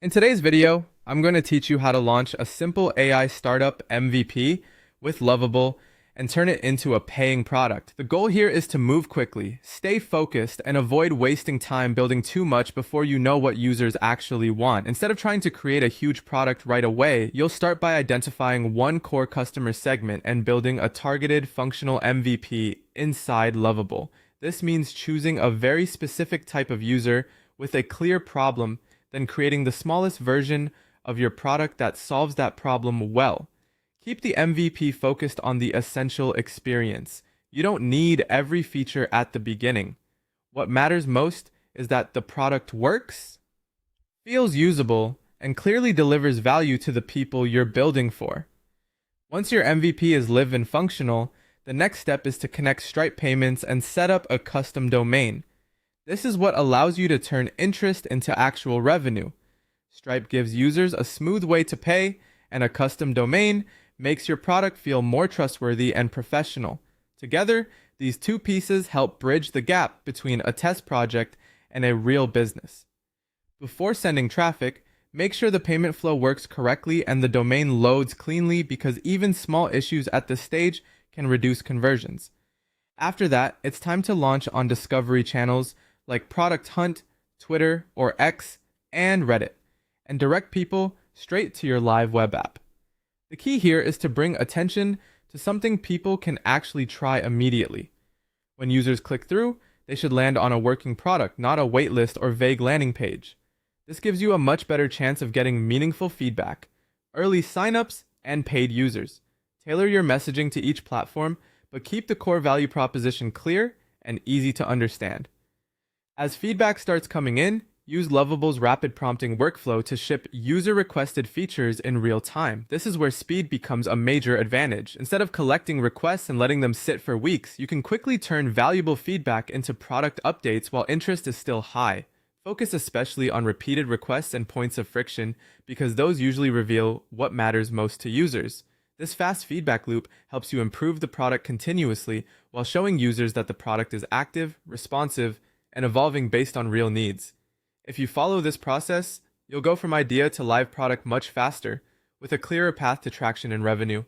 In today's video, I'm going to teach you how to launch a simple AI startup MVP with Lovable and turn it into a paying product. The goal here is to move quickly, stay focused, and avoid wasting time building too much before you know what users actually want. Instead of trying to create a huge product right away, you'll start by identifying one core customer segment and building a targeted functional MVP inside Lovable. This means choosing a very specific type of user with a clear problem, then creating the smallest version of your product that solves that problem well. Keep the MVP focused on the essential experience. You don't need every feature at the beginning. What matters most is that the product works, feels usable, and clearly delivers value to the people you're building for. Once your MVP is live and functional, the next step is to connect Stripe payments and set up a custom domain. This is what allows you to turn interest into actual revenue. Stripe gives users a smooth way to pay, and a custom domain makes your product feel more trustworthy and professional. Together, these two pieces help bridge the gap between a test project and a real business. Before sending traffic, make sure the payment flow works correctly and the domain loads cleanly, because even small issues at this stage can reduce conversions. After that, it's time to launch on discovery channels like Product Hunt, Twitter or X, and Reddit, and direct people straight to your live web app. The key here is to bring attention to something people can actually try immediately. When users click through, they should land on a working product, not a waitlist or vague landing page. This gives you a much better chance of getting meaningful feedback, early signups, and paid users. Tailor your messaging to each platform, but keep the core value proposition clear and easy to understand. As feedback starts coming in, use Lovable's rapid prompting workflow to ship user-requested features in real time. This is where speed becomes a major advantage. Instead of collecting requests and letting them sit for weeks, you can quickly turn valuable feedback into product updates while interest is still high. Focus especially on repeated requests and points of friction, because those usually reveal what matters most to users. This fast feedback loop helps you improve the product continuously while showing users that the product is active, responsive, and evolving based on real needs. If you follow this process, you'll go from idea to live product much faster, with a clearer path to traction and revenue.